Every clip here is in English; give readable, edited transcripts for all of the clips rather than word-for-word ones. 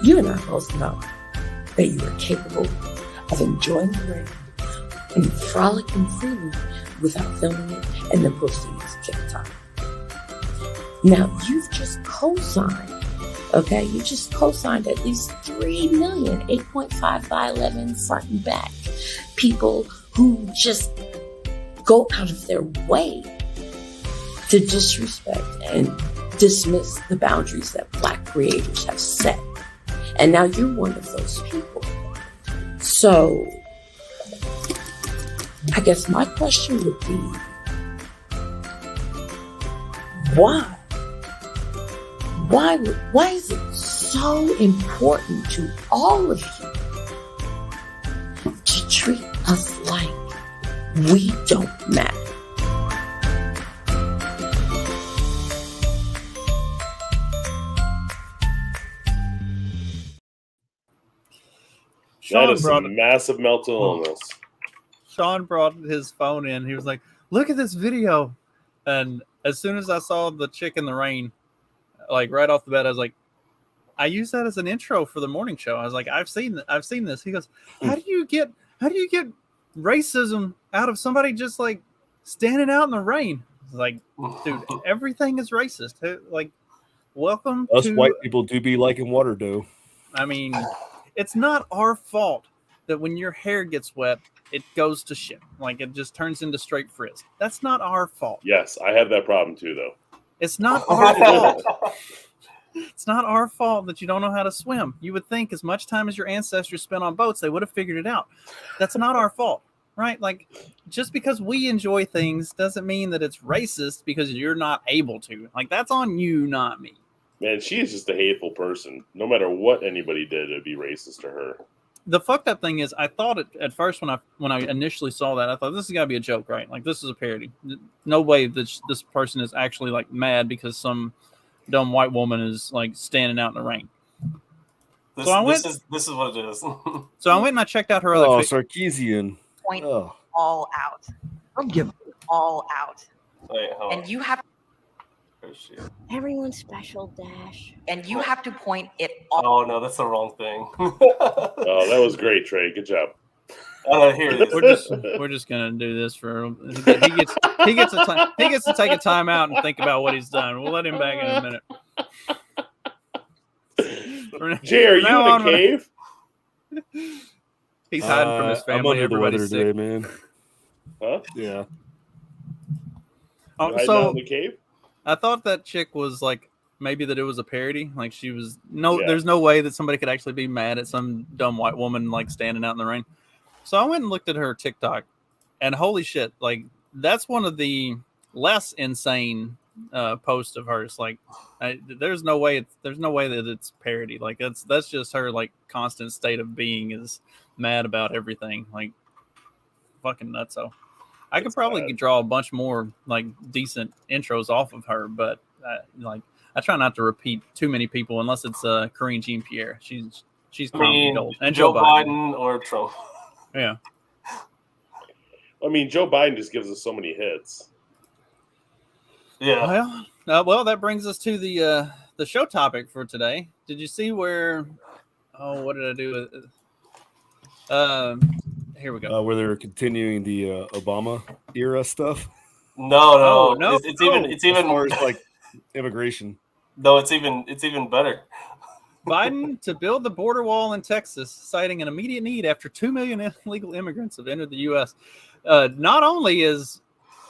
You and I both know that you are capable of enjoying the rain and frolicking freely without filming it and then posting it to TikTok. Now, you've just co-signed, okay? You just co-signed at least 3 million, 8.5 by 11 front and back people who just go out of their way to disrespect and dismiss the boundaries that Black creators have set. And now you're one of those people. So, I guess my question would be, why? Why is it so important to all of you to treat us like we don't matter? That is a massive mental illness. Sean brought his phone in. He was like, look at this video. And as soon as I saw the chick in the rain, like right off the bat, I was like, I use that as an intro for the morning show. I was like, I've seen this. He goes, how do you get racism out of somebody just like standing out in the rain? I was like, dude, everything is racist. Like, welcome. Us white people do be liking water dough. I mean, it's not our fault that when your hair gets wet, it goes to shit. Like, it just turns into straight frizz. That's not our fault. Yes, I have that problem too, though. It's not our fault. It's not our fault that you don't know how to swim. You would think as much time as your ancestors spent on boats, they would have figured it out. That's not our fault, right? Like, just because we enjoy things doesn't mean that it's racist because you're not able to. Like, that's on you, not me. Man, she is just a hateful person. No matter what anybody did, it'd be racist to her. The fucked up thing is, I thought it at first when I initially saw that, I thought this has got to be a joke, right? Like, this is a parody. No way that this person is actually like mad because some dumb white woman is like standing out in the rain. This is what it is. So I went and I checked out her other. Sarkeesian. Point all out. I'll give it all out. Wait, and you have. Everyone's special, Dash. And you have to point it all. Oh no, that's the wrong thing. Oh, that was great, Trey. Good job. Here it is. We're just gonna do this for he gets to take a time out and think about what he's done. We'll let him back in a minute. Jay, are you in a cave? He's hiding from his family. I'm under the weather sick. today, man. Huh? Yeah. You hiding out in the cave? I thought that chick was like maybe that it was a parody. Like she was there's no way that somebody could actually be mad at some dumb white woman like standing out in the rain. So I went and looked at her TikTok, and holy shit, like that's one of the less insane posts of hers. Like there's no way that it's parody. Like that's just her like constant state of being is mad about everything. Like fucking nutso. I could probably draw a bunch more like decent intros off of her, but like I try not to repeat too many people unless it's Corinne Jean-Pierre. She's comedy gold. And Joe Biden or Trump. Yeah. I mean, Joe Biden just gives us so many hits. Yeah. Well, that brings us to the show topic for today. Did you see where? Oh, what did I do? Here we go. Where they're continuing the Obama era stuff. No. No. It's even as far as like immigration. No, it's even better. Biden to build the border wall in Texas, citing an immediate need after 2 million illegal immigrants have entered the U.S. Not only is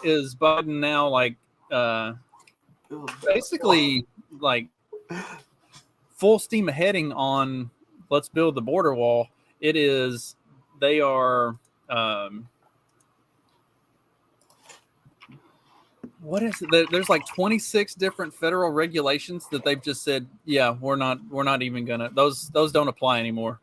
Biden now like basically like full steam aheading on let's build the border wall. They are what is it? There's like 26 different federal regulations that they've just said, yeah, we're not even gonna those don't apply anymore.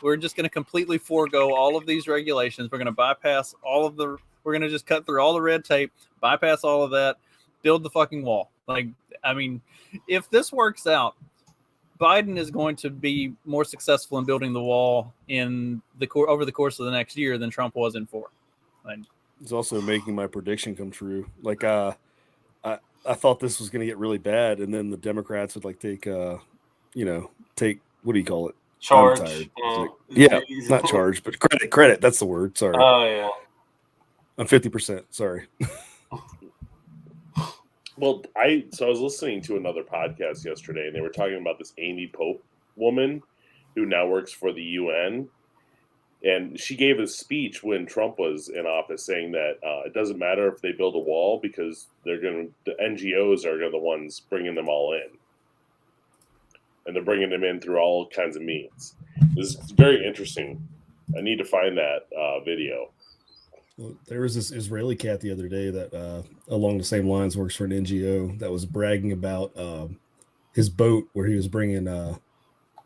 We're just gonna completely forego all of these regulations. We're gonna bypass we're gonna just cut through all the red tape, bypass all of that, build the fucking wall. Like, I mean, if this works out, Biden is going to be more successful in building the wall over the course of the next year than Trump was in 4. Like, he's also making my prediction come true. Like, I thought this was going to get really bad, and then the Democrats would like take what do you call it? Charge. I'm tired. Yeah. Not charge, but credit. That's the word. Sorry. Oh yeah. I'm 50%. Sorry. Well, I was listening to another podcast yesterday, and they were talking about this Amy Pope woman who now works for the UN, and she gave a speech when Trump was in office, saying that it doesn't matter if they build a wall because the NGOs are the ones bringing them all in, and they're bringing them in through all kinds of means. This is very interesting. I need to find that video. Well, there was this Israeli cat the other day that along the same lines works for an NGO that was bragging about his boat where he was bringing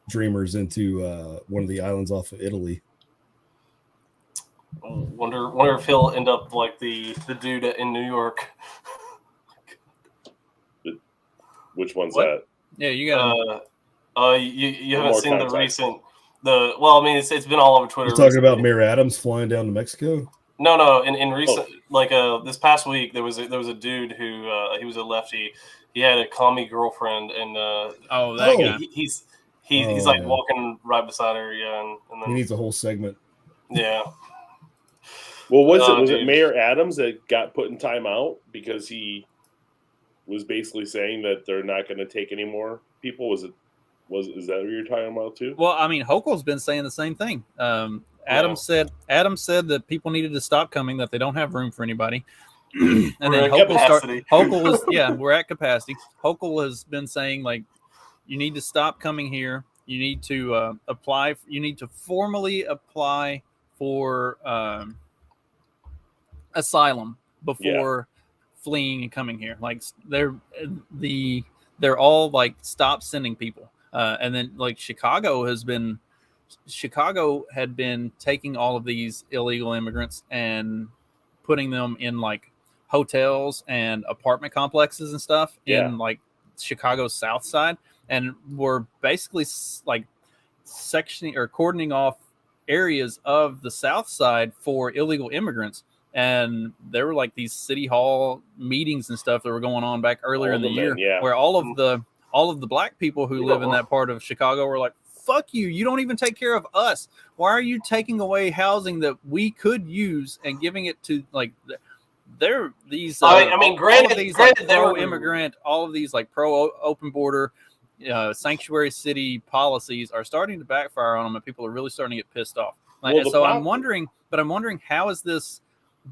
dreamers into one of the islands off of Italy. Wonder if he'll end up like the dude in New York. Which one's What? that? Yeah, you got. You haven't seen the recent well, I mean, it's been all over Twitter. You're talking about Mayor Adams flying down to Mexico? No. In recent this past week, there was a dude who he was a lefty. He had a commie girlfriend, and guy. He's like walking right beside her, and then he needs a whole segment. Yeah. Well, was it Mayor Adams that got put in timeout because he was basically saying that they're not going to take any more people? Is that what you're talking about too? Well, I mean, Hochul's been saying the same thing. Adams said that people needed to stop coming, that they don't have room for anybody. And then Hochul was we're at capacity. Hochul has been saying, like, you need to stop coming here. You need to apply. You need to formally apply for asylum before fleeing and coming here. Like they're all like, stop sending people. And then like Chicago had been taking all of these illegal immigrants and putting them in like hotels and apartment complexes and stuff in like Chicago's South Side, and were basically like sectioning or cordoning off areas of the South Side for illegal immigrants. And there were like these city hall meetings and stuff that were going on back earlier in the year, where all of the black people who live in that part of Chicago were like, fuck you. You don't even take care of us. Why are you taking away housing that we could use and giving it to like these? Granted, pro-immigrant, all of these like pro-open border, sanctuary city policies are starting to backfire on them, and people are really starting to get pissed off. I'm wondering how is this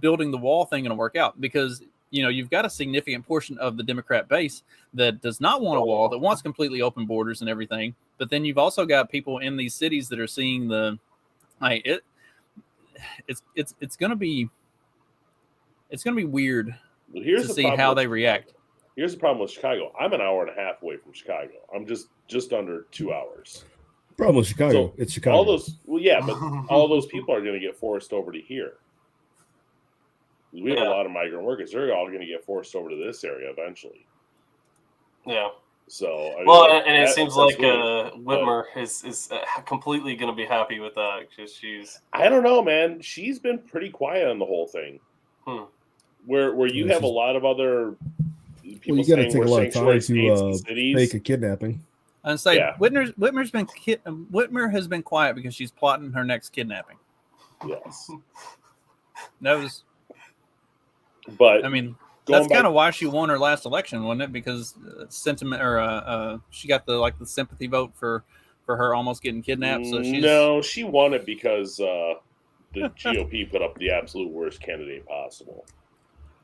building the wall thing going to work out? Because you've got a significant portion of the Democrat base that does not want a wall, that wants completely open borders and everything. But then you've also got people in these cities that are seeing it's going to be weird to see how they react. Here's the problem with Chicago. I'm an hour and a half away from Chicago. I'm just under 2 hours. Problem with Chicago, it's Chicago. But all those people are going to get forced over to here. We have a lot of migrant workers. They're all going to get forced over to this area eventually. Yeah. So it seems like Whitmer is completely going to be happy with that, because she's. I don't know, man. She's been pretty quiet on the whole thing. Where you have a lot of other people you got to saying take a lot of time to cities. fake a kidnapping. And say Whitmer has been quiet because she's plotting her next kidnapping. Yes. That was. But I mean, that's kind of why she won her last election, wasn't it? Because sentiment, or she got the sympathy vote for her almost getting kidnapped. So she won it because the GOP put up the absolute worst candidate possible.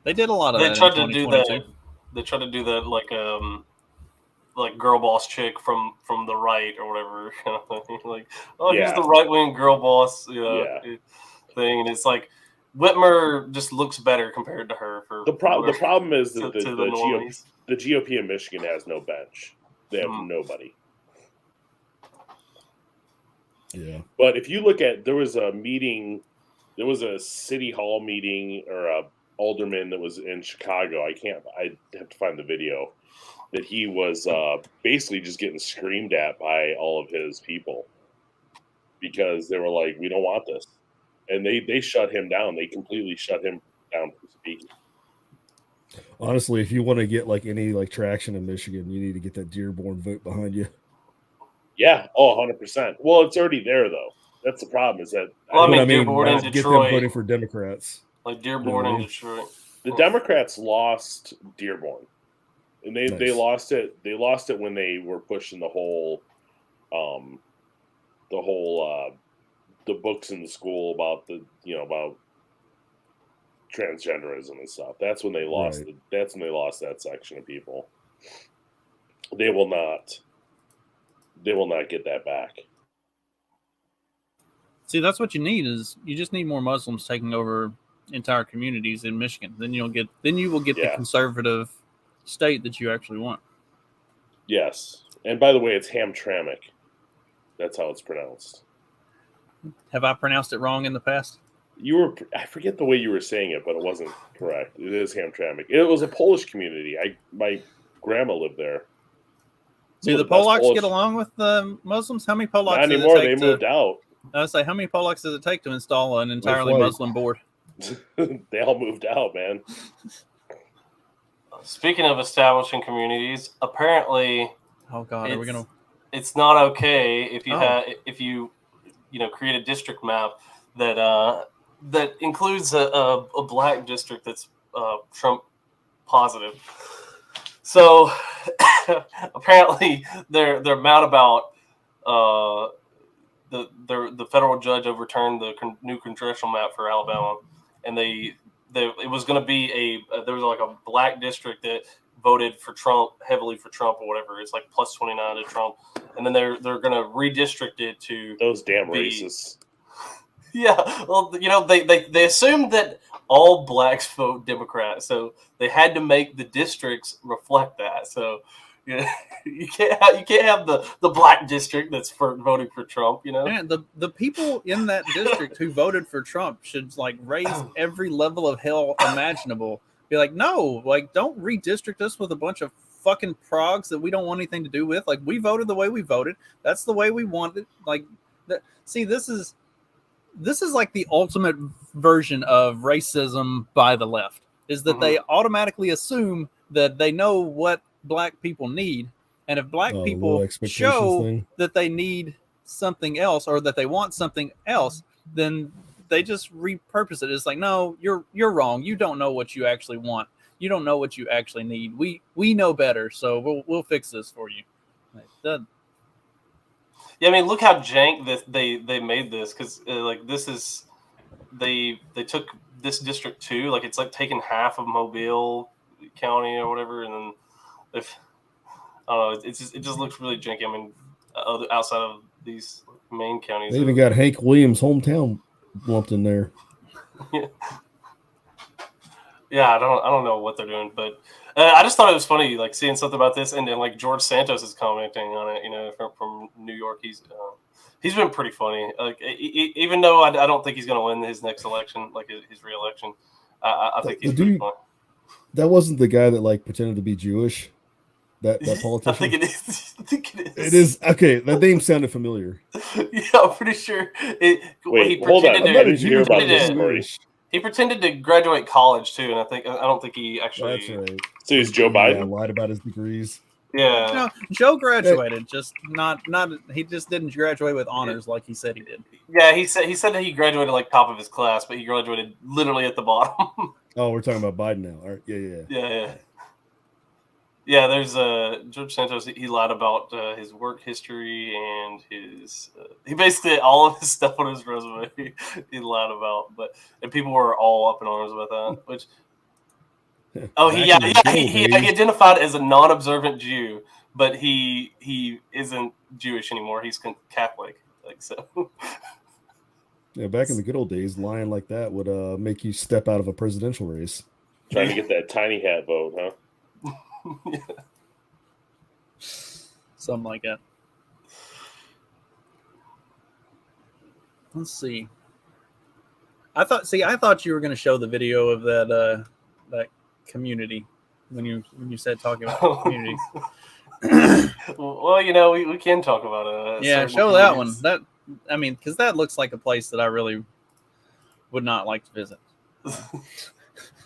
They did a lot of that. They tried to do that. They tried to do that like girl boss chick from the right or whatever kind of thing. Like, here's the right wing girl boss thing, and it's like. Whitmer just looks better compared to her. The problem is that the GOP in Michigan has no bench. They have nobody. Yeah. But if you look at, there was a city hall meeting or a alderman that was in Chicago. I have to find the video, that he was basically just getting screamed at by all of his people because they were like, we don't want this. And they shut him down. They completely shut him down from speaking. Honestly, if you want to get any traction in Michigan, you need to get that Dearborn vote behind you. Yeah. Oh, 100%. Well, it's already there though. That's the problem. Is that Dearborn and get Detroit, them voting for Democrats. like Dearborn and Detroit. The Democrats lost Dearborn, and they lost it. They lost it when they were pushing the whole the books in the school about about transgenderism and stuff. That's when they lost. Right. That's when they lost that section of people. They will not get that back. See, that's what you need. Is you just need more Muslims taking over entire communities in Michigan. Then you will get the conservative state that you actually want. Yes, and by the way, it's Hamtramck. That's how it's pronounced. Have I pronounced it wrong in the past? I forget the way you were saying it, but it wasn't correct. It is Hamtramck. It was a Polish community. My grandma lived there. Do the Polacks get along with the Muslims? How many Polacks? Not anymore. They moved out. I was like, how many Polacks does it take to install an entirely Muslim board? They all moved out, man. Speaking of establishing communities, apparently, oh god, it's not okay if you create a district map that includes a black district that's Trump positive. So apparently they're mad about the federal judge overturned the new congressional map for Alabama, and it was going to be there was like a black district that voted for Trump, heavily for Trump or whatever. It's like plus 29 to Trump, and then they're going to redistrict it to those damn racists. Yeah, well, they assumed that all blacks vote Democrat, so they had to make the districts reflect that. So you can't have the black district that's voting for Trump. Man, the people in that district who voted for Trump should raise every level of hell imaginable. Be like, no, don't redistrict us with a bunch of fucking progs that we don't want anything to do with. We voted the way we voted. That's the way we wanted it. See, this is like the ultimate version of racism by the left, is that they automatically assume that they know what black people need. And if black people show that they need something else or that they want something else, then they just repurpose it. It's like, no, you're wrong. You don't know what you actually want. You don't know what you actually need. We know better. So we'll fix this for you. Yeah, I mean, look how jank they made this, because they took this district too. It's like taking half of Mobile County or whatever, and then it just looks really janky. I mean, outside of these main counties, they even got Hank Williams' hometown lumped in there. Yeah, I don't know what they're doing, but I just thought it was funny, seeing something about this, and then George Santos is commenting on it, from New York. He's been pretty funny. Even though I don't think he's going to win his next election, his re-election, I think he's pretty funny. That wasn't the guy that pretended to be Jewish. That politician. I think it is. It is. Okay, that name sounded familiar. Yeah, I'm pretty sure. Wait, hold on. I'm not hear about this story. He pretended to graduate college too, and I don't think he actually. That's right. So he's Joe Biden. Yeah, lied about his degrees. Yeah. No, Joe graduated, just not. He just didn't graduate with honors like he said he did. Yeah, he said that he graduated top of his class, but he graduated literally at the bottom. Oh, we're talking about Biden now. All right. Yeah. Yeah, there's George Santos. He lied about his work history and he basically all of his stuff on his resume he lied about, and people were all up in arms about that. Which he identified as a non-observant Jew, but he isn't Jewish anymore. He's Catholic, so. Yeah, back in the good old days, lying like that would make you step out of a presidential race. Trying to get that tiny hat vote, huh? Yeah. Something like that. Let's see. I thought you were going to show the video of that community when you said talking about communities. Well, we can talk about it. Yeah, show that one. Because that looks like a place that I really would not like to visit.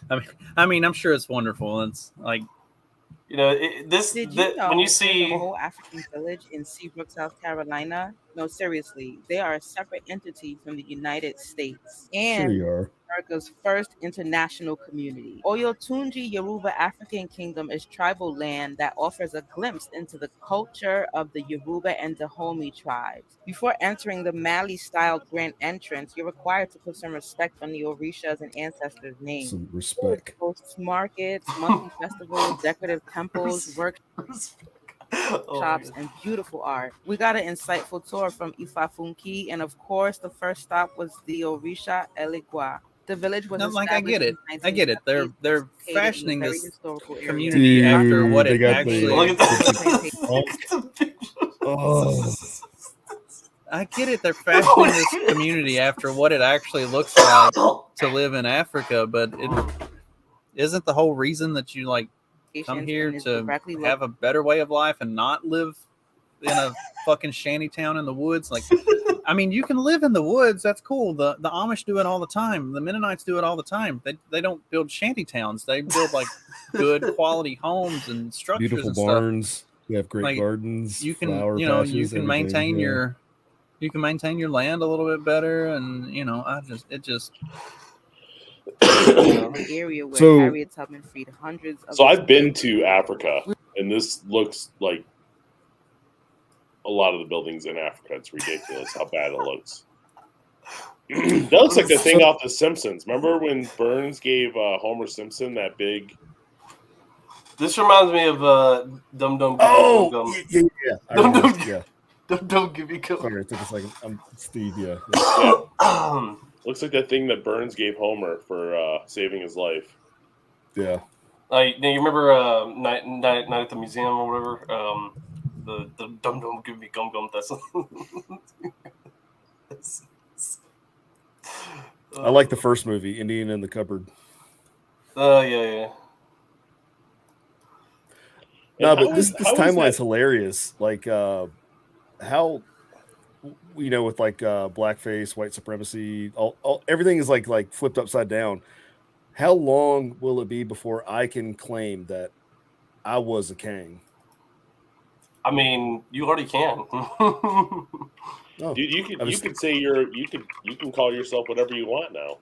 I'm sure it's wonderful. It's You know, Did you know when you there's see a whole African village in Seabrook, South Carolina? No, seriously, they are a separate entity from the United States Sure and you are. America's first international community. Oyotunji Yoruba African Kingdom is tribal land that offers a glimpse into the culture of the Yoruba and Dahomey tribes. Before entering the Mali-style grand entrance, you're required to put some respect on the Orishas and ancestors' names. Some respect. Hosts markets, monthly festivals, decorative temples, workshops, and beautiful art. We got an insightful tour from Ifafunki, and of course, the first stop was the Orisha Eligua. The village was I get it. I get it. They're fashioning this community Dude, after what they it got actually. look at the- the Oh, I get it. They're fashioning this community after what it actually looks like to live in Africa, but it isn't the whole reason that you like come here to have a better way of life and not live in a fucking shanty town in the woods. Like, I mean, you can live in the woods. That's cool. The Amish do it all the time. The Mennonites do it all the time. They don't build shanty towns. They build like good quality homes and structures beautiful and barns. stuff. We have great Like, gardens. You can, flower you know, patches, you can everything, maintain yeah. your land a little bit better, and you know, the area where So- Harriet Tubman freed hundreds of. So I've been to Africa, and this looks like a lot of the buildings in Africa. It's ridiculous how bad it looks. That looks like the thing off The Simpsons. Remember when Burns gave Homer Simpson that big? This reminds me of Dum Dum. Oh, yeah. I Dum remember, Dum. yeah. Dum Give Me Gum. Sorry, it took a second. I'm Steve. Yeah. Looks like that thing that Burns gave Homer for saving his life. Yeah. Now you remember night at the museum or whatever? The Dum Dum Give Me Gum Gum. That's. I like the first movie, Indian in the Cupboard. Yeah. No, but this timeline's hilarious. Like, how, you know, with like blackface, white supremacy, all everything is like flipped upside down. How long will it be before I can claim that I was a king? I mean, you already can. Dude, you could say you can call yourself whatever you want now.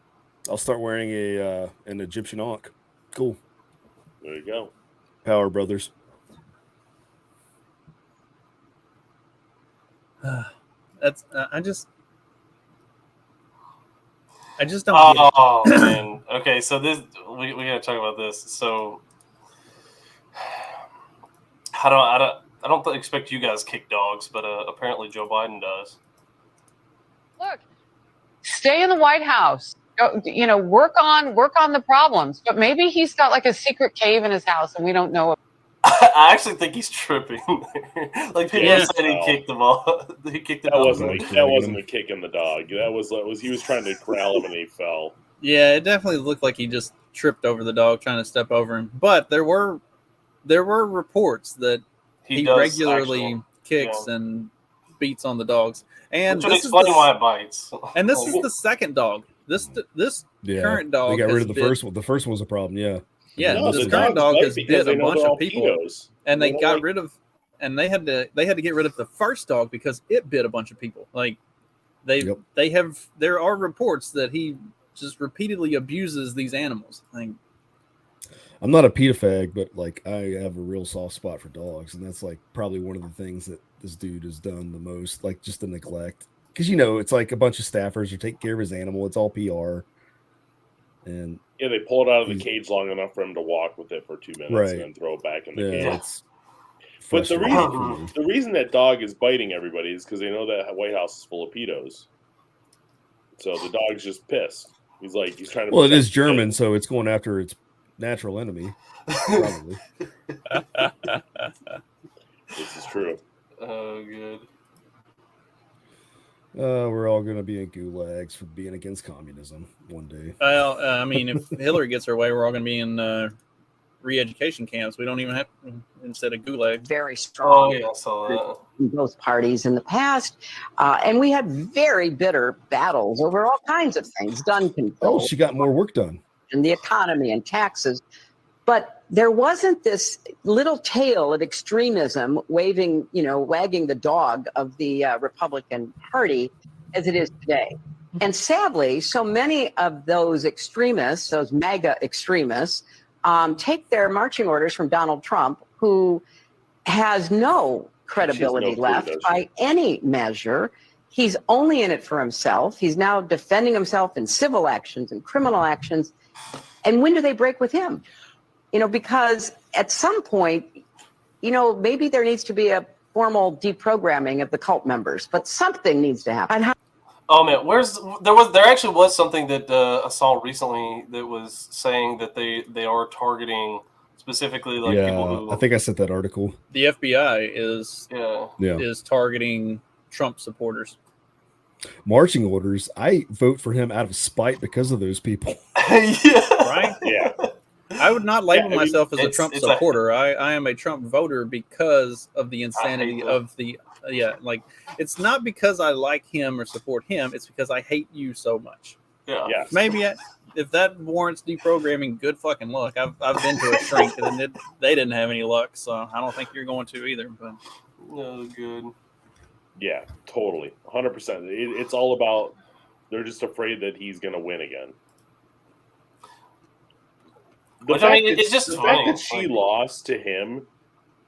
I'll start wearing an Egyptian ankh. Cool. There you go. Power Brothers. that's I just don't. Oh man. Okay, so this we gotta talk about this. So I don't expect you guys kick dogs, but apparently Joe Biden does. Look, stay in the White House. You know, work on the problems. But maybe he's got like a secret cave in his house and we don't know. I actually think he's tripping. Like people said, he kicked the ball. He kicked the dog. That wasn't a kick in the dog. That was he was trying to corral him and he fell. Yeah, it definitely looked like he just tripped over the dog trying to step over him. But there were reports that he regularly kicks and beats on the dogs. And which would explain why it bites. And this is the second dog. This current dog. They got rid of the first one. The first one was a problem. Yeah. Yeah, this current dog has bit a bunch of people, and they got rid of, and they had to get rid of the first dog because it bit a bunch of people. Like there are reports that he just repeatedly abuses these animals. Like, I'm not a pedofag, but like I have a real soft spot for dogs, and that's like probably one of the things that this dude has done the most, like just the neglect. Because you know, it's like a bunch of staffers are taking care of his animal. It's all PR. And yeah, they pull it out of the cage long enough for him to walk with it for 2 minutes and then throw it back in the cage. But the reason that dog is biting everybody is because they know that White House is full of pedos. So the dog's just pissed. He's trying to. Well, it is German, so it's going after its natural enemy. Probably. This is true. Oh, good. We're all going to be in gulags for being against communism one day. Well, I mean, if Hillary gets her way, we're all going to be in re-education camps. We don't even have, instead of gulags. Very strong. Oh, yeah, I saw that. In both parties in the past. And we had very bitter battles over all kinds of things, gun control. Oh, she got more work done. And the economy and taxes. But there wasn't this little tail of extremism wagging the dog of the Republican Party as it is today. And sadly, so many of those extremists, those MAGA extremists, take their marching orders from Donald Trump, who has no credibility left by any measure. He's only in it for himself. He's now defending himself in civil actions and criminal actions. And when do they break with him? Because at some point, maybe there needs to be a formal deprogramming of the cult members, but something needs to happen. Oh man, there actually was something that I saw recently that was saying that they are targeting specifically people who. I think I sent that article. The FBI is targeting Trump supporters. Marching orders. I vote for him out of spite because of those people. Right? Yeah. I would not label myself as a Trump supporter. I am a Trump voter because of the insanity of the. It's not because I like him or support him. It's because I hate you so much. Yeah. Yes. Maybe if that warrants deprogramming, good fucking luck. I've been to a shrink and they didn't have any luck, so I don't think you're going to either. But no good. Yeah, totally, 100%. It's all about they're just afraid that he's going to win again. The fact that she lost to him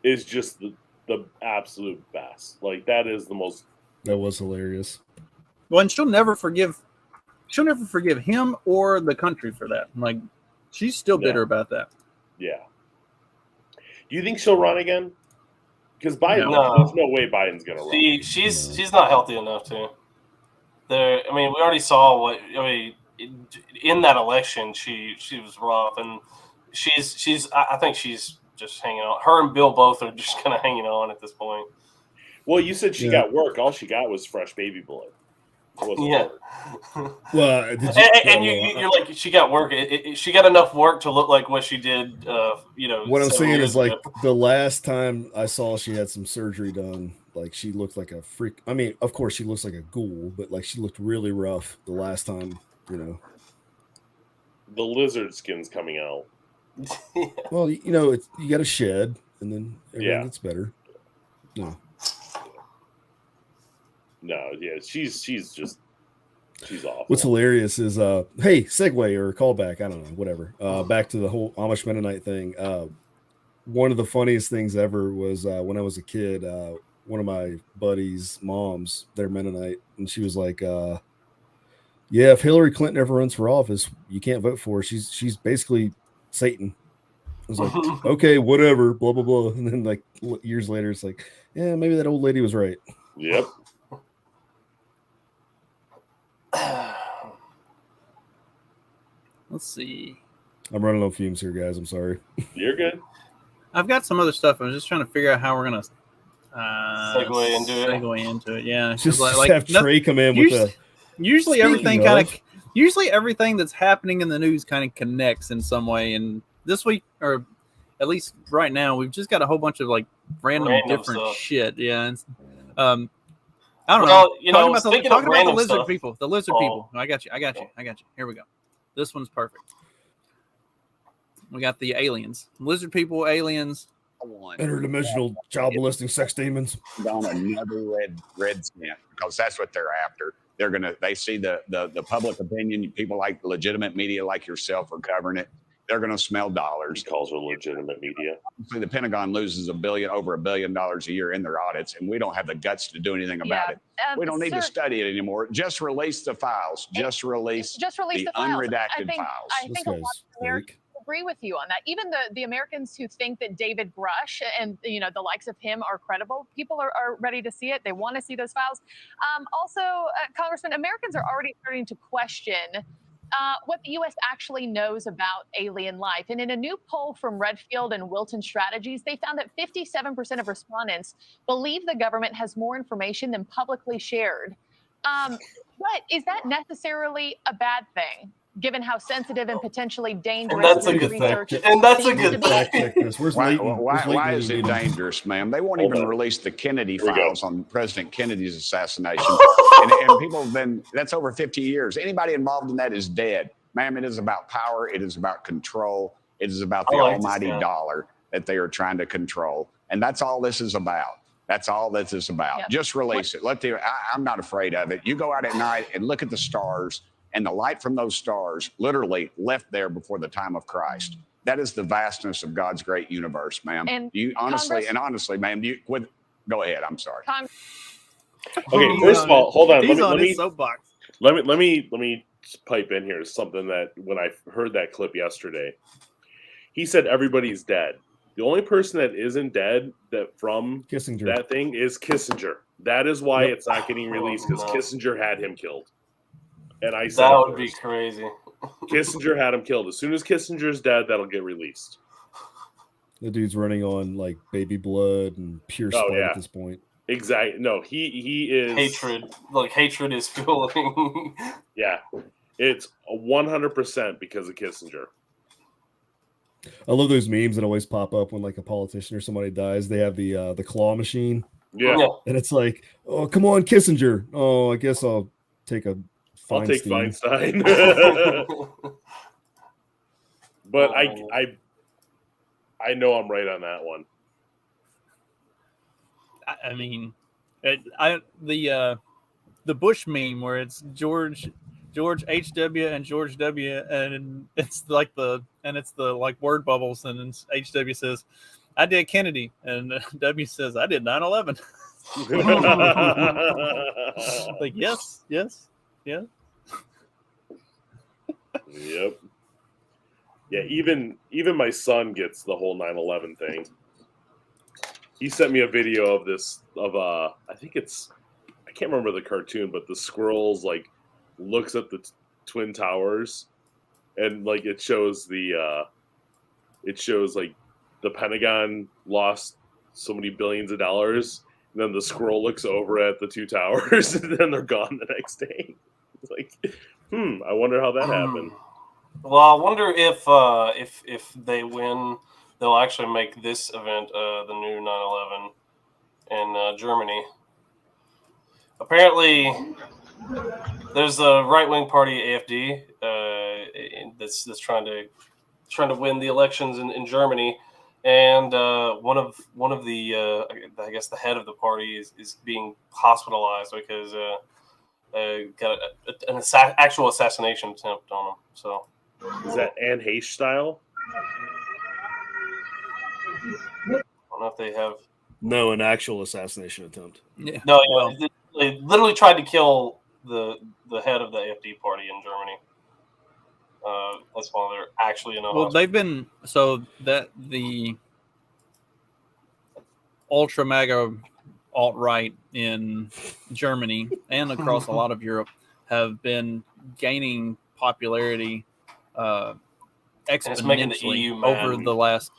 is just the absolute best. Like, that is the most. That was hilarious. Well, and she'll never forgive him or the country for that. Like, she's still bitter about that. Yeah. Do you think she'll run again? Because Biden, there's no way Biden's going to run. She's not healthy enough to. We already saw in that election, she was rough, and I think she's just hanging on. Her and Bill both are just kind of hanging on at this point. Well, you said she got work. All she got was fresh baby blood. Yeah. Well, you're like, she got work. She got enough work to look like what she did. What I'm saying is, like, the last time I saw she had some surgery done, like, she looked like a freak. I mean, of course, she looks like a ghoul, but like, she looked really rough the last time. The lizard skin's coming out. Well, you got to shed, and then everything gets better. No. No, yeah, she's awful. What's hilarious is hey, segue or callback, I don't know, whatever. Back to the whole Amish Mennonite thing. One of the funniest things ever was when I was a kid, one of my buddies' moms, they're Mennonite, and she was like, yeah, if Hillary Clinton ever runs for office, you can't vote for her. She's basically Satan. I was like, okay, whatever, blah blah blah. And then like years later, it's like, yeah, maybe that old lady was right. Yep. Let's see. I'm running on fumes here, guys. I'm sorry. You're good. I've got some other stuff. I'm just trying to figure out how we're gonna segue into it. Yeah, just have Trey come in with a. Usually everything that's happening in the news kind of connects in some way. And this week, or at least right now, we've just got a whole bunch of like random different stuff. Shit. Yeah. And, I don't know. Talking about the lizard people. The lizard people. I got you. Here we go. This one's perfect. We got the aliens. Lizard people, aliens. Interdimensional child molesting sex demons. On another red stamp, because that's what they're after. They see the public opinion, people like legitimate media like yourself are covering it. They're going to smell dollars. He calls her legitimate media. So the Pentagon loses over $1 billion a year in their audits, and we don't have the guts to do anything about it. We don't need to study it anymore. Just release the files. Just release the unredacted files. I think a lot of Americans agree with you on that. Even the Americans who think that David Grush and the likes of him are credible, people are ready to see it. They want to see those files. Also, Congressman, Americans are already starting to question what the U.S. actually knows about alien life. And in a new poll from Redfield and Wilton Strategies, they found that 57% of respondents believe the government has more information than publicly shared. But is that necessarily a bad thing, given how sensitive and potentially dangerous research is? And that's a good thing. Why is it dangerous, ma'am? They won't even release the Kennedy files on President Kennedy's assassination. and people have been, that's over 50 years. Anybody involved in that is dead. Ma'am, it is about power. It is about control. It is about the almighty dollar that they are trying to control. And that's all this is about. That's all this is about. Yep. Just release it. I'm not afraid of it. You go out at night and look at the stars, and the light from those stars literally left there before the time of Christ. That is the vastness of God's great universe, ma'am. And you honestly, ma'am, go ahead. I'm sorry. Okay, first of all, hold on. He's on his soapbox. Let me pipe in here. Something that when I heard that clip yesterday, he said everybody's dead. The only person that isn't dead from Kissinger. That thing is Kissinger. That is why it's not getting released, because Kissinger had him killed. And I said that would be crazy. Kissinger had him killed. As soon as Kissinger's dead, that'll get released. The dude's running on like baby blood and pure spite at this point. Exactly. No, he is hatred. Like hatred is fueling. Yeah, it's 100% because of Kissinger. I love those memes that always pop up when like a politician or somebody dies. They have the claw machine. Yeah, and it's like, oh, come on, Kissinger. Oh, I guess I'll take Feinstein. I'll take Feinstein. But I know I'm right on that one. I mean, the Bush meme where it's George H.W. and George W. and it's the word bubbles, and H.W. says, "I did Kennedy," and W says, "I did 9/11." Like yes. Yep. Yeah, even my son gets the whole 9/11 thing. He sent me a video of this I can't remember the cartoon, but the squirrels like looks at the Twin Towers, and like it shows like the Pentagon lost so many billions of dollars, and then the squirrel looks over at the two towers, and then they're gone the next day. It's like, I wonder how that happened. Well, I wonder if they win, they'll actually make this event the new 9/11 in Germany. Apparently, there's a right-wing party, AfD, that's trying to win the elections in Germany, and one of the I guess the head of the party is being hospitalized because got an actual assassination attempt on him. So. Is that Anne Heche style? I don't know if they have. No, an actual assassination attempt. Yeah. No, they literally tried to kill the head of the AfD party in Germany. That's why they're actually in a hospital. They've been the ultra mega alt-right in Germany and across a lot of Europe have been gaining popularity exponentially over the last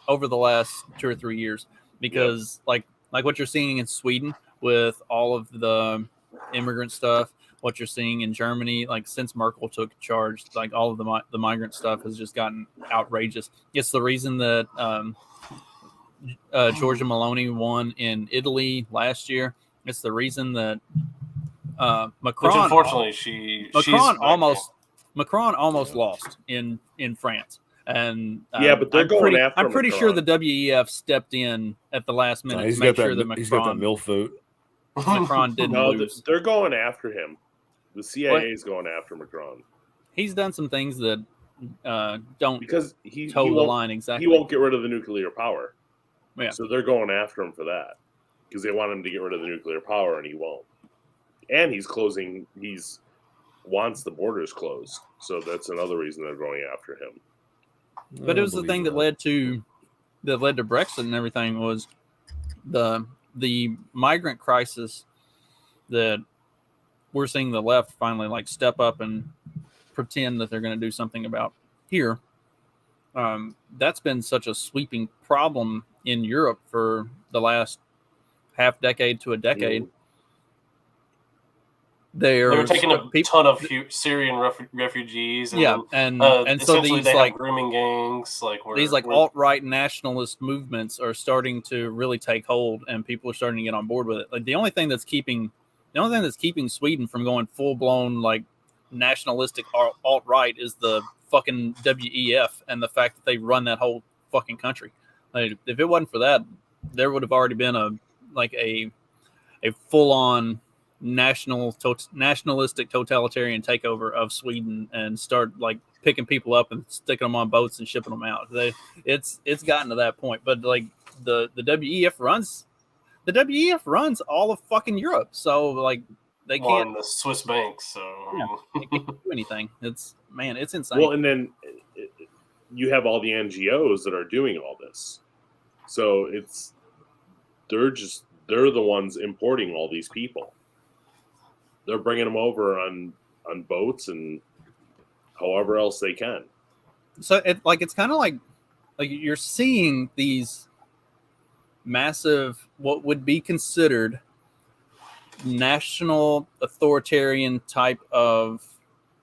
2 or 3 years, because like what you're seeing in Sweden with all of the immigrant stuff, what you're seeing in Germany, like since Merkel took charge, like all of the migrant stuff has just gotten outrageous. It's the reason that Giorgia Meloni won in Italy last year. It's the reason that Macron, which unfortunately Macron almost lost in France, and but they're going after. I'm pretty sure the WEF stepped in at the last minute to make sure that Macron. He's got that MILF vote. Macron didn't lose. They're going after him. The CIA is going after Macron. He's done some things that don't because toe the line exactly. He won't get rid of the nuclear power. Yeah. So they're going after him for that because they want him to get rid of the nuclear power, and he won't. And he's closing. He's wants the borders closed, so that's another reason they're going after him. But it was the thing that led to Brexit and everything was the migrant crisis that we're seeing the left finally like step up and pretend that they're going to do something about here. That's been such a sweeping problem in Europe for the last half decade to a decade. Mm. They were taking a ton of Syrian refugees. And and so these like grooming gangs, these alt-right nationalist movements are starting to really take hold, and people are starting to get on board with it. Like the only thing that's keeping Sweden from going full-blown like nationalistic alt-right is the fucking WEF and the fact that they run that whole fucking country. Like, if it wasn't for that, there would have already been a full-on nationalistic totalitarian takeover of Sweden and start like picking people up and sticking them on boats and shipping them out. It's gotten to that point. But like the WEF runs all of fucking Europe. So like they can't the Swiss banks. So they can't do anything. It's insane. Well, and then you have all the NGOs that are doing all this. So they're the ones importing all these people. They're bringing them over on boats and however else they can. So it's kind of like you're seeing these massive, what would be considered national authoritarian type of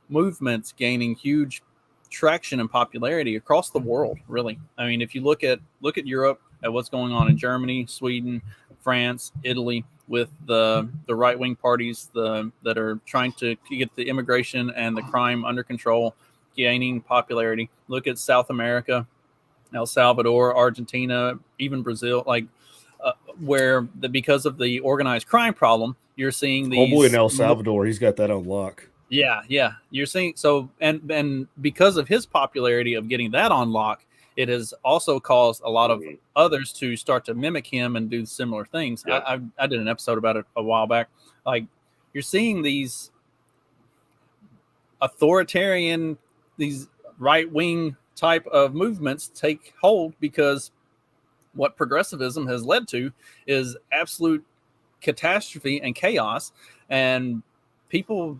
movements gaining huge traction and popularity across the world. Really, I mean, if you look at Europe, at what's going on in Germany, Sweden, France, Italy, with the right-wing parties that are trying to get the immigration and the crime under control, gaining popularity. Look at South America, El Salvador, Argentina, even Brazil, where because of the organized crime problem, you're seeing these. Homeboy in El Salvador, he's got that on lock. Yeah. You're seeing so, and because of his popularity of getting that on lock, it has also caused a lot of others to start to mimic him and do similar things. Yep. I did an episode about it a while back. Like, you're seeing these authoritarian, these right-wing type of movements take hold because what progressivism has led to is absolute catastrophe and chaos, and people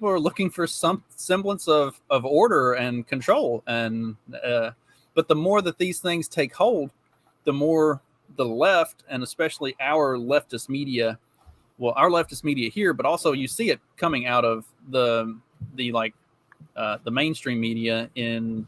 are looking for some semblance of order and control, and but the more that these things take hold, the more the left, and especially our leftist media here, but also you see it coming out of the mainstream media in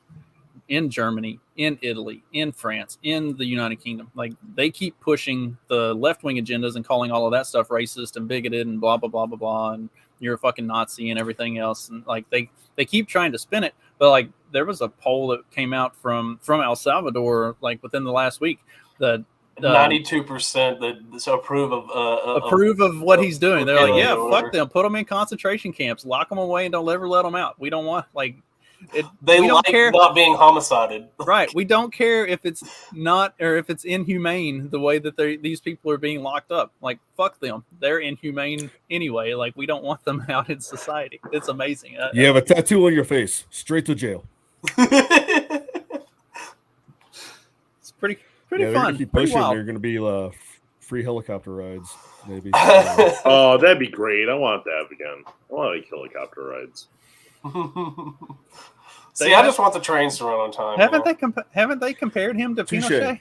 Germany, in Italy, in France, in the United Kingdom. Like, they keep pushing the left-wing agendas and calling all of that stuff racist and bigoted and blah, blah, blah, blah, blah, and you're a fucking Nazi and everything else. And like, they keep trying to spin it. But like, there was a poll that came out from El Salvador, like within the last week, that 92% that approve of what he's doing. They're like, yeah, fuck them, put them in concentration camps, lock them away, and don't ever let them out. We don't want we don't care not being homicided. Right. We don't care if it's not, or if it's inhumane the way that these people are being locked up. Like, fuck them. They're inhumane anyway. Like, we don't want them out in society. It's amazing. You have a tattoo on your face. Straight to jail. It's pretty fun. Keep pushing. They're going to be free helicopter rides, maybe. Oh, that'd be great. I want that again. I want like helicopter rides. See, I just want the trains to run on time. Haven't they compared him to Pinochet?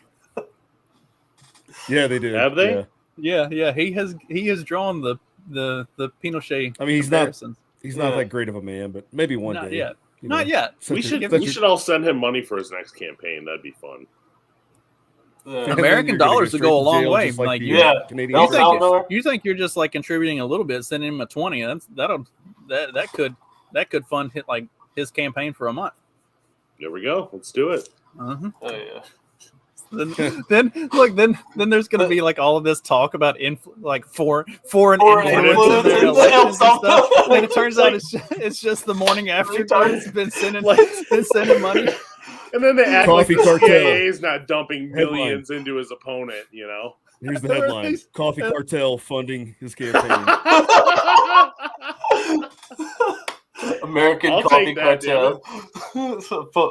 Yeah, they do. Have they? Yeah. He has drawn the Pinochet. I mean, he's not that great of a man, but maybe one day. Yet. Not yet. We should all send him money for his next campaign. That'd be fun. American dollars would go a long way. Like you think you're just like contributing a little bit, sending him a 20. That could fund his campaign for a month. There we go. Let's do it. Uh-huh. Oh yeah. Then there's going to be like all of this talk about foreign influence in their elections and stuff. When it turns out it's just the morning after it's been sending money. And then they act Coffee like the cartel. CIA is not dumping millions into his opponent, you know? Here's the headline. Coffee cartel funding his campaign. American coffee cartel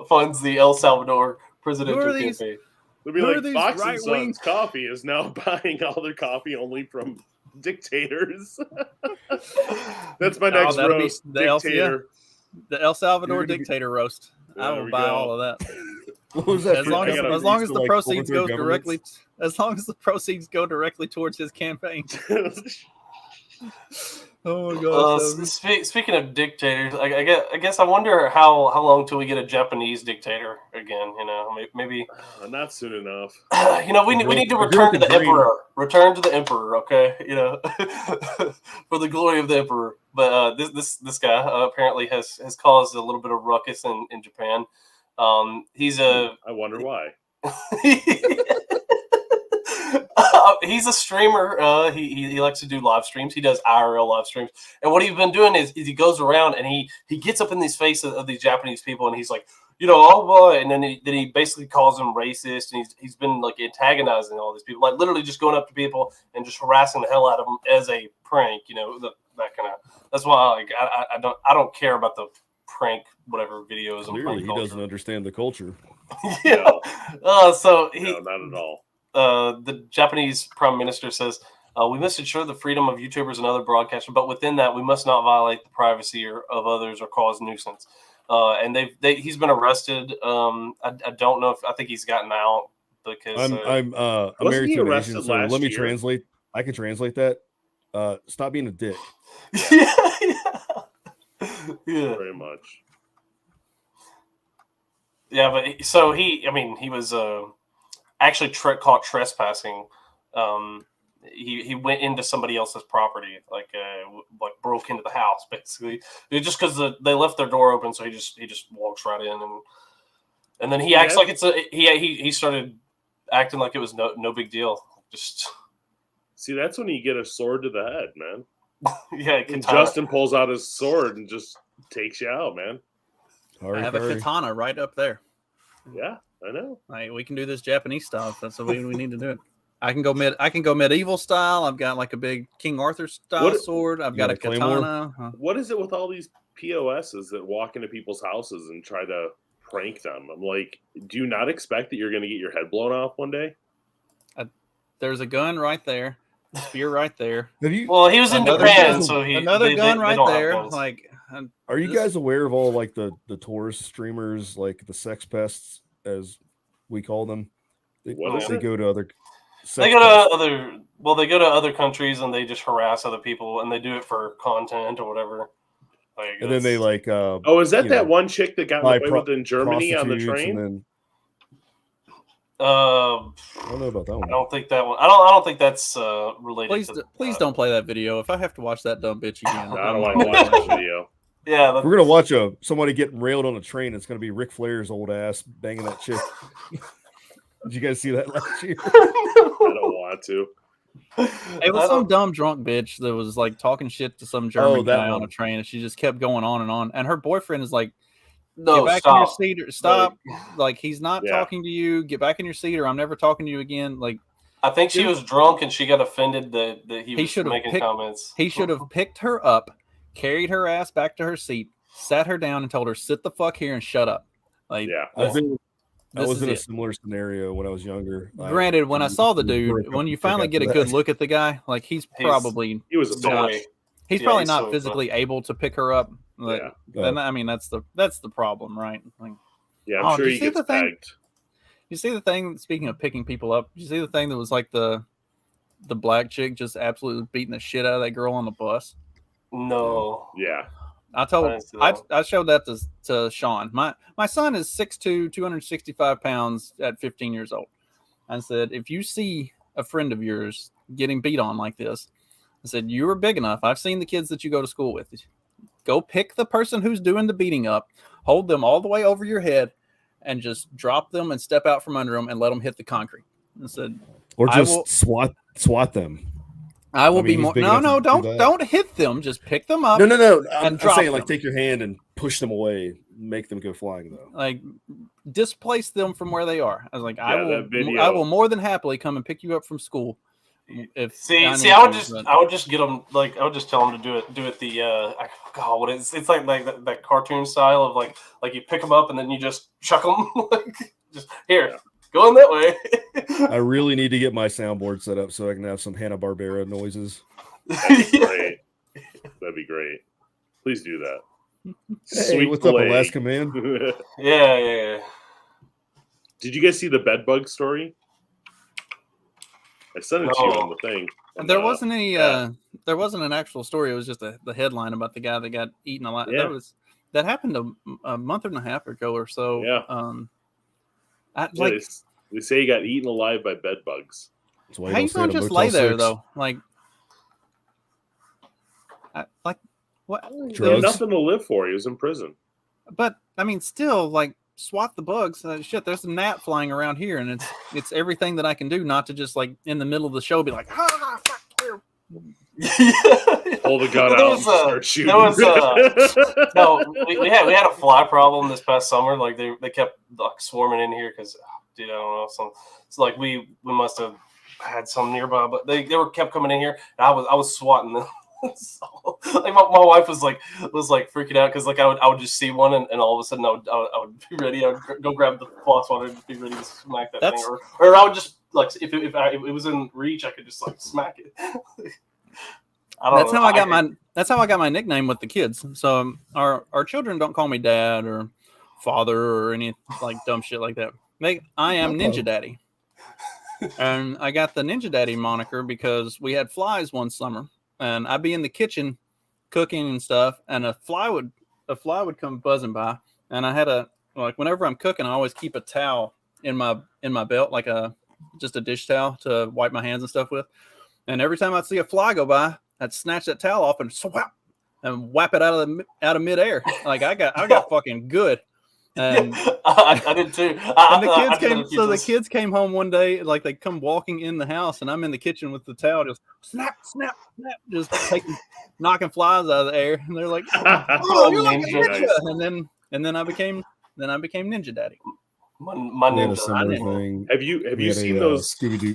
funds the El Salvador presidential campaign. They'll be like, Fox and Sons Coffee is now buying all their coffee only from dictators. That's my next roast. Dictator. The El Salvador dictator roast. I will buy all of that. What was that? As long as the proceeds go directly, as long as the proceeds go directly towards his campaign. Oh my god! Speaking of dictators, I guess I wonder how long till we get a Japanese dictator again. You know, maybe not soon enough. We need to return to the emperor. Return to the emperor, okay? You know, for the glory of the emperor. But this guy apparently has caused a little bit of ruckus in Japan. He's a. I wonder why. He's a streamer. He likes to do live streams. He does IRL live streams. And what he's been doing is he goes around and he gets up in these faces of these Japanese people and he's like, oh boy, and then he basically calls them racist, and he's been like antagonizing all these people, like literally just going up to people and just harassing the hell out of them as a prank, that kind of. That's why I don't care about the prank whatever videos. Clearly, he doesn't understand the culture. Yeah. So no, not at all. The Japanese Prime Minister says, we must ensure the freedom of YouTubers and other broadcasters, but within that, we must not violate the privacy of others or cause nuisance. And he's been arrested. I don't know I think he's gotten out because I'm married to an Asian, so let me translate. I can translate that. Stop being a dick. Yeah. Very much. Yeah, but he was actually caught trespassing. He went into somebody else's property, like broke into the house, basically. Just because they left their door open, so he just walks right in, and then he acts like it's he started acting like it was no big deal. Just see, that's when you get a sword to the head, man. Yeah, Justin pulls out his sword and just takes you out, man. I have a katana right up there. Yeah, I know. We can do this Japanese stuff. That's the way we need to do it. I can go medieval style. I've got like a big King Arthur style sword. I've got a katana. What is it with all these POSs that walk into people's houses and try to prank them? I'm like, do you not expect that you're going to get your head blown off one day? There's a gun right there. Spear right there. Well, he was in Japan, so another gun right there. Like, are you guys aware of all like the tourist streamers, like the sex pests, as we call them? They go to other. They go to other countries and they just harass other people, and they do it for content or whatever. And then they like. Is that one chick that got away with in Germany on the train? I don't know about that one. I don't think that one. I don't think that's related. Please don't play that video. If I have to watch that dumb bitch again, I don't want to watch that video. Yeah, we're gonna watch somebody getting railed on a train. It's gonna be Ric Flair's old ass banging that chick. Did you guys see that last year? I don't want to. It was some dumb drunk bitch that was like talking shit to some German guy on a train, and she just kept going on and on. And her boyfriend is like, "No, get back stop. in your seat. Or stop! Like he's not talking to you. Get back in your seat, or I'm never talking to you again." Like, I think she was drunk and she got offended that he was making comments. He should have picked her up, carried her ass back to her seat, sat her down, and told her, "Sit the fuck here and shut up." Like, I was in a similar scenario when I was younger. Granted, when I saw the dude, when you finally get a good look at the guy, like he was probably not physically able to pick her up. Like, and I mean that's the problem, right? Like, yeah, I'm sure he gets pegged. You see the thing? Speaking of picking people up, you see the thing that was like the black chick just absolutely beating the shit out of that girl on the bus? No. Yeah. I showed that to Sean. My son is 6'2", 265 pounds at 15 years old. I said, if you see a friend of yours getting beat on like this, I said, you are big enough. I've seen the kids that you go to school with. Go pick the person who's doing the beating up, hold them all the way over your head, and just drop them and step out from under them and let them hit the concrete. I said, or just swat them. I will be more. No, don't hit them. Just pick them up. No. I'm saying like take your hand and push them away, make them go flying though. Like displace them from where they are. I was like, I will more than happily come and pick you up from school. I would just get them like I would just tell them to do it the it's like that cartoon style of like you pick them up and then you just chuck them like just here. Going that way. I really need to get my soundboard set up so I can have some Hanna-Barbera noises. That'd be great. That'd be great. Please do that. Hey, what's up, Alaska man? Yeah. Did you guys see the bed bug story? I sent it to you on the thing. There wasn't any. There wasn't an actual story. It was just the headline about the guy that got eaten alive. Yeah. That happened a month and a half ago or so. Yeah. They say he got eaten alive by bed bugs. How you gonna just lay there though? Like What? He had nothing to live for. He was in prison. But I mean, still, like, swat the bugs. Shit, there's a gnat flying around here, and it's everything that I can do not to just like in the middle of the show be like, ah, fuck you. Pull the gun out and start shooting. No, we had a fly problem this past summer. Like they kept like swarming in here because, dude, I don't know. It's like we must have had some nearby, but they kept coming in here. And I was swatting them. So, like my wife was like freaking out because like I would just see one and all of a sudden I would be ready. I would go grab the floss water and be ready to smack that thing, or I would just like if it was in reach, I could just like smack it. That's how I got my nickname with the kids. So our children don't call me dad or father or any like dumb shit like that. I am Ninja Daddy, and I got the Ninja Daddy moniker because we had flies one summer. And I'd be in the kitchen cooking and stuff, and a fly would come buzzing by, and I had whenever I'm cooking, I always keep a towel in my belt, like just a dish towel to wipe my hands and stuff with. And every time I'd see a fly go by, I'd snatch that towel off and swap and whap it out of midair. Like I got fucking good. And I did too. And the kids came home one day, like they come walking in the house, and I'm in the kitchen with the towel, just snap, snap, snap, just knocking flies out of the air, and they're like, "Oh, you're like a ninja!" And then I became Ninja Daddy. My ninja thing. Have you seen those Scooby-Doo?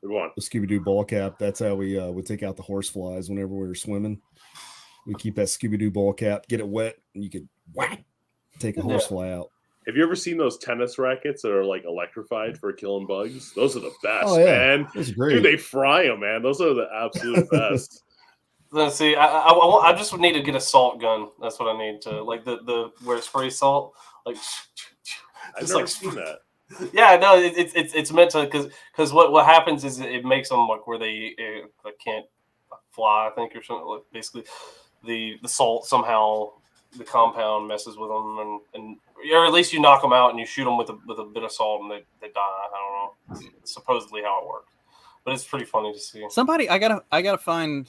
The Scooby-Doo ball cap. That's how we would take out the horse flies whenever we were swimming. We keep that Scooby-Doo ball cap, get it wet, and you could whack. Take a horsefly out. Have you ever seen those tennis rackets that are like electrified for killing bugs? Those are the best, man. That's great. Dude, they fry them, man. Those are the absolute best. Let's see. I just would need to get a salt gun. That's what I need to like the where it sprays salt. Like I've never seen that. Yeah, no, it's meant to because what happens is it makes them like where they can't fly. I think or something. Like basically, the salt somehow. The compound messes with them, and or at least you knock them out and you shoot them with a bit of salt and they die. I don't know. It's supposedly how it works, but it's pretty funny to see. Somebody, I've got to find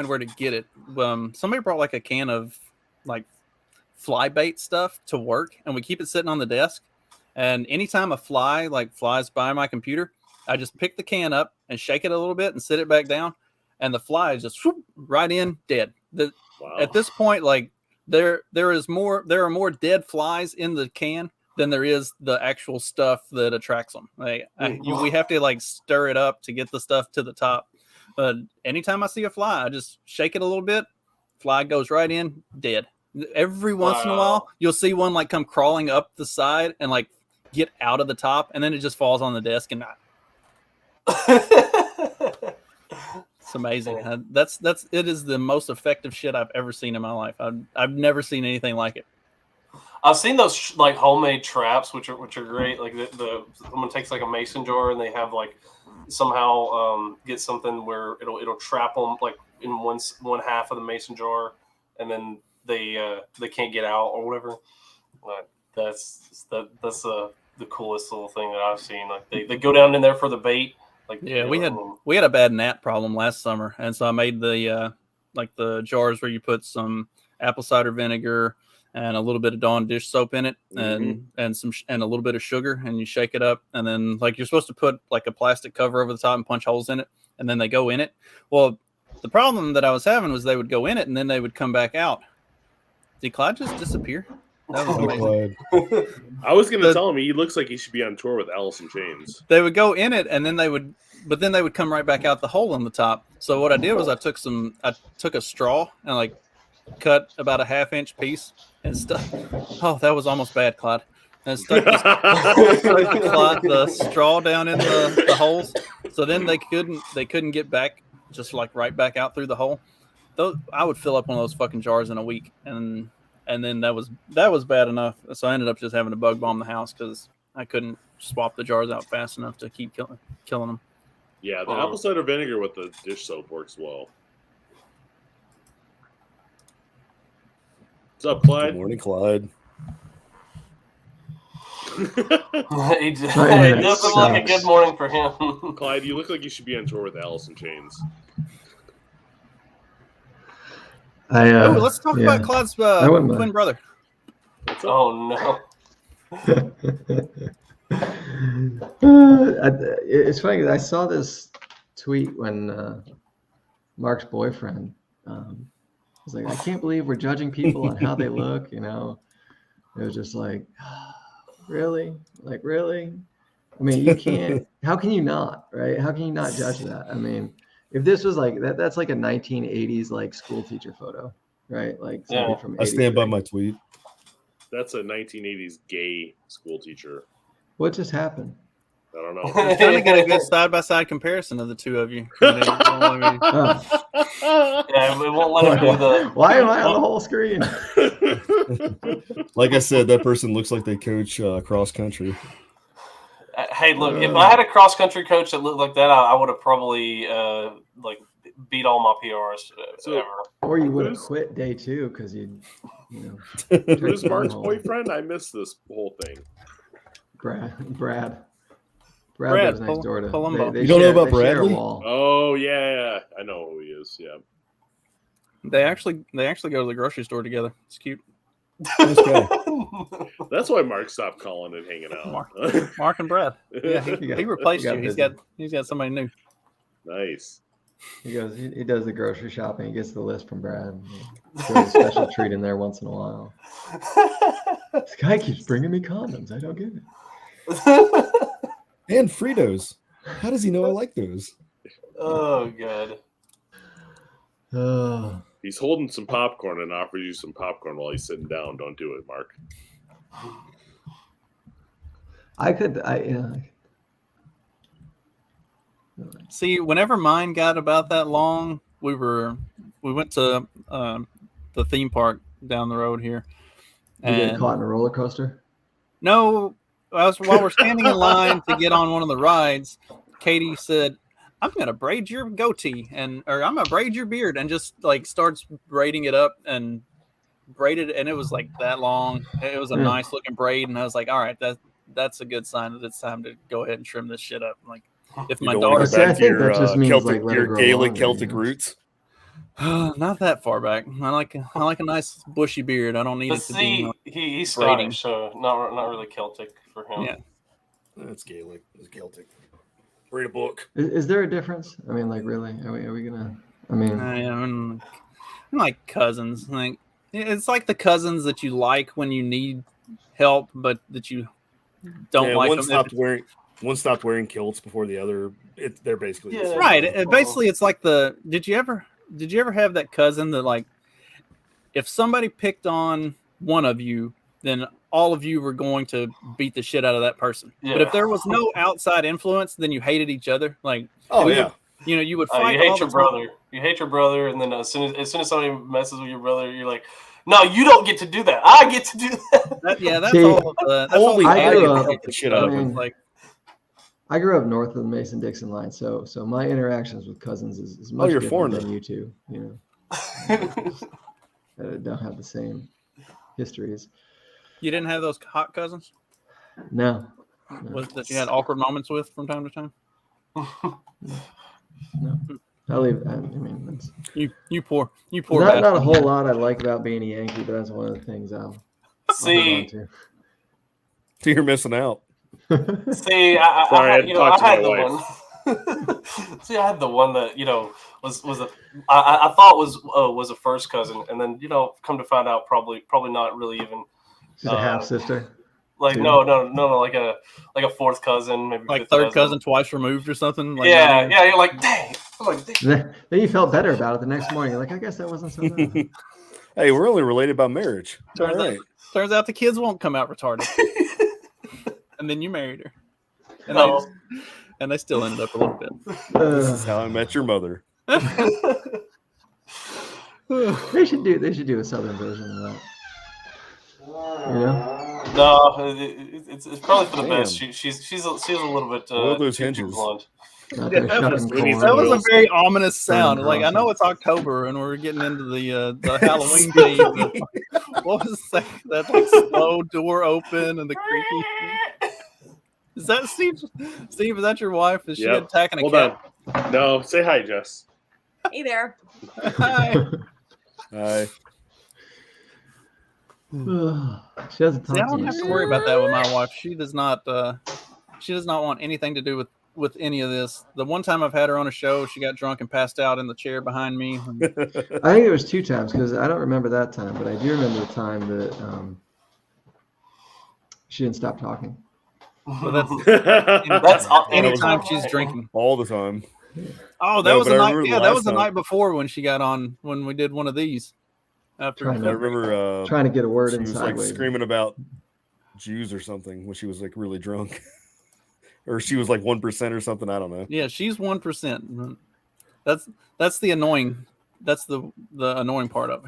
where to get it. Somebody brought like a can of like fly bait stuff to work, and we keep it sitting on the desk. And anytime a fly like flies by my computer, I just pick the can up and shake it a little bit and sit it back down, and the fly is just whoop, right in dead. At this point, like. There are more dead flies in the can than there is the actual stuff that attracts them. We have to like stir it up to get the stuff to the top. But anytime I see a fly, I just shake it a little bit. Fly goes right in, dead. Every once in a while, you'll see one like come crawling up the side and like get out of the top, and then it just falls on the desk and It's amazing. It is the most effective shit I've ever seen in my life. I've never seen anything like it. I've seen those like homemade traps, which are great. Like someone takes like a mason jar and they have like somehow get something where it'll trap them like in one half of the mason jar, and then they can't get out or whatever. But that's the coolest little thing that I've seen. Like they go down in there for the bait. Like, yeah, we had a bad gnat problem last summer, and so I made the jars where you put some apple cider vinegar and a little bit of Dawn dish soap in it, and a little bit of sugar, and you shake it up, and then like you're supposed to put like a plastic cover over the top and punch holes in it, and then they go in it. Well, the problem that I was having was they would go in it and then they would come back out. Did Clyde just disappear? That was amazing. I was going to tell him he looks like he should be on tour with Alice in Chains. They would go in it, and then they would come right back out the hole on the top. So what I did was I took a straw and like cut about a 1/2-inch piece and stuck. Oh, that was almost bad, Clyde. And stuck the straw down in the holes. So then they couldn't get back, just like right back out through the hole. I would fill up one of those fucking jars in a week, and then that was bad enough. So I ended up just having to bug bomb the house because I couldn't swap the jars out fast enough to keep killing them. Yeah, the apple cider vinegar with the dish soap works well. What's up, Clyde? Good morning, Clyde. It doesn't look like a good morning for him. Clyde, you look like you should be on tour with Alice in Chains. Let's talk about Claude's twin brother. Oh no. It's funny. I saw this tweet when Mark's boyfriend was like, "I can't believe we're judging people on how they look." You know, it was just like, really, like really. I mean, you can't. How can you not? Right? How can you not judge that? I mean, if this was like that, that's like a 1980s like school teacher photo, right? Like somebody from. I stand by my tweet. That's a 1980s gay school teacher. What just happened? I don't know. I'm trying to get a good side-by-side comparison of the two of you. Yeah, we won't let him do the. Why am I on the whole screen? Like I said, that person looks like they coach cross country. Hey, look! If I had a cross country coach that looked like that, I would have probably like beat all my PRs ever. Or you would have quit day 2 because you know. Who's Mark's boyfriend? I missed this whole thing. Brad lives next door to Columbo. They you don't share, know about they share a Bradley? wall. Oh yeah, I know who he is. Yeah. They actually go to the grocery store together. It's cute. Nice guy. That's why Mark stopped calling and hanging out. Mark and Brad. Yeah, he replaced you. He's got somebody new. Nice. He goes. He does the grocery shopping. He gets the list from Brad. Throws a special treat in there once in a while. This guy keeps bringing me condoms. I don't get it. And Fritos. How does he know I like those? Oh god. He's holding some popcorn and offers you some popcorn while he's sitting down. Don't do it, Mark. See, whenever mine got about that long, we went to the theme park down the road here. You get caught in a roller coaster? No, while we're standing in line to get on one of the rides, Katie said, "I'm gonna braid your goatee or I'm gonna braid your beard," and just like starts braiding it up and braided, and it was like that long. It was a nice looking braid, and I was like, "All right, that's a good sign that it's time to go ahead and trim this shit up." Like, if my daughter back to your Gaelic Celtic roots. Not that far back. I like a nice bushy beard. I don't need it to be. He's Scottish, so not really Celtic for him. Yeah, that's Gaelic. It's Celtic. Read a book. Is there a difference? I mean, like, really? Are we gonna? I mean, I'm like cousins. Like, it's like the cousins that you like when you need help, but that you don't like. One stopped wearing kilts before the other. They're basically the same. Right. Basically, it's like Did you ever have that cousin that, like, if somebody picked on one of you, then all of you were going to beat the shit out of that person. Yeah. But if there was no outside influence, then you hated each other. Like, you would fight. You hate your brother. You hate your brother, and then as soon as somebody messes with your brother, you're like, "No, you don't get to do that. I get to do that." That's all. That's all. I grew up. The shit out of him. Like, I grew up north of the Mason-Dixon line, so my interactions with cousins is much different than you two. You know, don't have the same histories. You didn't have those hot cousins? No. That you had awkward moments with from time to time? No. I mean, that's you poor. Not a whole lot I like about being a Yankee, but that's one of the things I'll see. To. So you're missing out. See, I had the one. See, I had the one that was I thought was a first cousin, and then come to find out probably not really even. She's a half sister. Like too. No, like a fourth cousin, maybe like third cousin twice removed or something. Like yeah. You're like, dang. I'm like, dang. Then you felt better about it the next morning. You're like, I guess that wasn't so bad. Hey, we're only related by marriage. Turns out the kids won't come out retarded. And then you married her. And they still ended up a little bit. This is how I met your mother. They should do a southern version of that. No, it's probably for the best. She's a little bit those hinges. Blonde. That was a very ominous sound. Like, I know it's October and we're getting into the Halloween theme. What was that like slow door open and the creaky? Is that Steve? Steve, is that your wife? Is she attacking a cat? On. No, say hi, Jess. Hey there. Hi. Hi. She doesn't talk See, I don't have to worry about that with my wife. She does not want anything to do with any of this. The one time I've had her on a show, she got drunk and passed out in the chair behind me. I think there was 2 times because I don't remember that time, but I do remember the time that she didn't stop talking. Well, that's anytime she's drinking. All the time. Oh, that was the night. Yeah, that was the night before when she got on when we did one of these. I remember trying to get a word in sideways. She was like screaming about Jews or something when she was like really drunk, or she was like 1% or something. I don't know. Yeah, she's 1%. That's the annoying. That's the annoying part of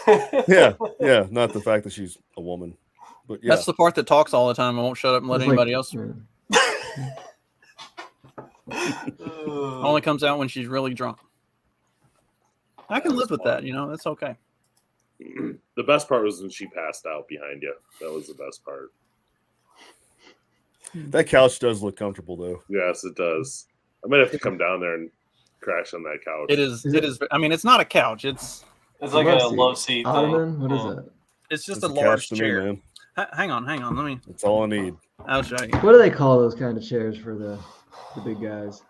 it. Yeah, not the fact that she's a woman, but yeah, that's the part that talks all the time and won't shut up and let anybody else. Only comes out when she's really drunk. I can live with that, that's okay. The best part was when she passed out behind you. That was the best part. That couch does look comfortable, though. Yes, it does. I might have to come down there and crash on that couch. It is. I mean, it's not a couch. It's like a love seat. Ottoman? What is that? It's just a large chair. Me, hang on. Let me. That's all I need. I'll show you. What do they call those kind of chairs for the big guys?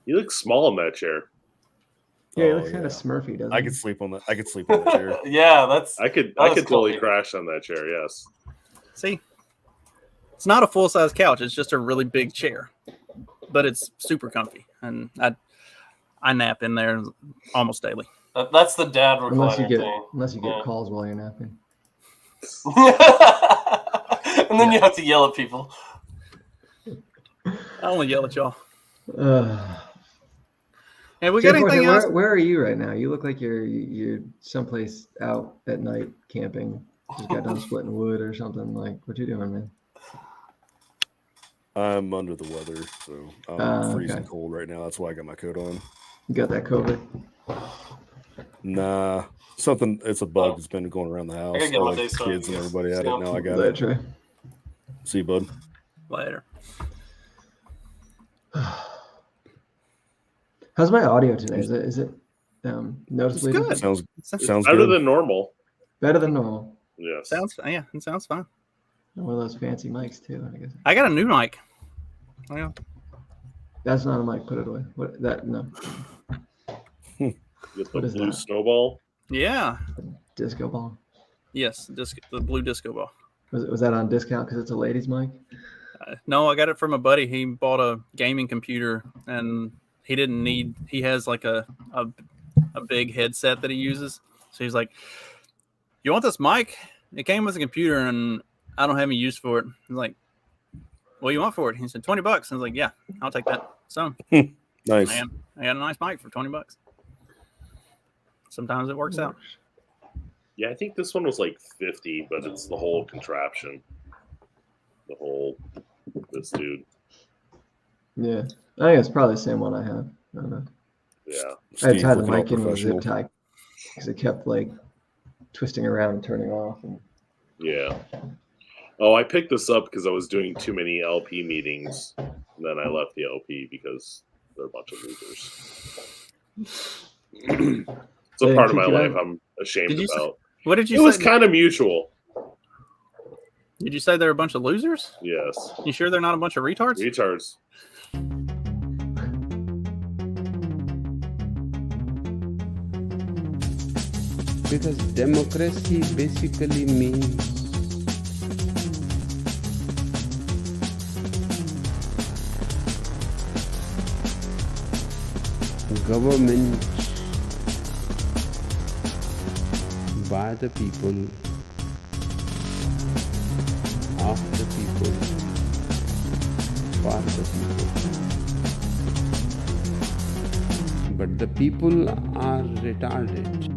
You look small in that chair. Yeah, it looks kind of Smurfy, doesn't it? I could sleep on that. I could sleep on that chair. Yeah, I could totally crash on that chair. Yes. See, it's not a full size couch. It's just a really big chair, but it's super comfy, and I nap in there almost daily. That's the dad recliner thing. Unless you get calls while you're napping. And then you have to yell at people. I only yell at y'all. Hey, we Jeff, got anything else? Where are you right now? You look like you're someplace out at night camping. Just got done splitting wood or something. Like, what you doing, man? I'm under the weather, so I'm freezing cold right now. That's why I got my coat on. You got that COVID? Nah, something. It's a bug that's been going around the house. I like kids and everybody had it. Now I got it. Trey. See you, bud. Later. How's my audio today? Is it noticeably good? Sounds better good. than normal. Better than normal. Yes. It sounds fine. One of those fancy mics too, I guess. I got a new mic. Yeah. That's not a mic. Put it away. What that? No. With the blue snowball. Yeah. Disco ball. Yes, the blue disco ball. Was that on discount because it's a ladies' mic? No, I got it from a buddy. He bought a gaming computer, and he didn't need. He has like a big headset that he uses. So he's like, "You want this mic? It came with a computer, and I don't have any use for it." He's like, "What do you want for it?" He said, $20. I was like, "Yeah, I'll take that." So nice. I got a nice mic for $20. Sometimes it works out. Yeah, I think this one was like 50, but it's the whole contraption. This dude. Yeah, I think it's probably the same one I have. I don't know. Yeah. I tried the mic in with zip tie because it kept like twisting around and turning off. Yeah. Oh, I picked this up because I was doing too many LP meetings. And then I left the LP because they're a bunch of losers. It's a part of my life I'm ashamed about. What did you say? It was kind of mutual. Did you say they're a bunch of losers? Yes. You sure they're not a bunch of retards? Retards. Because democracy basically means government by the people, of the people, for the people. But the people are retarded.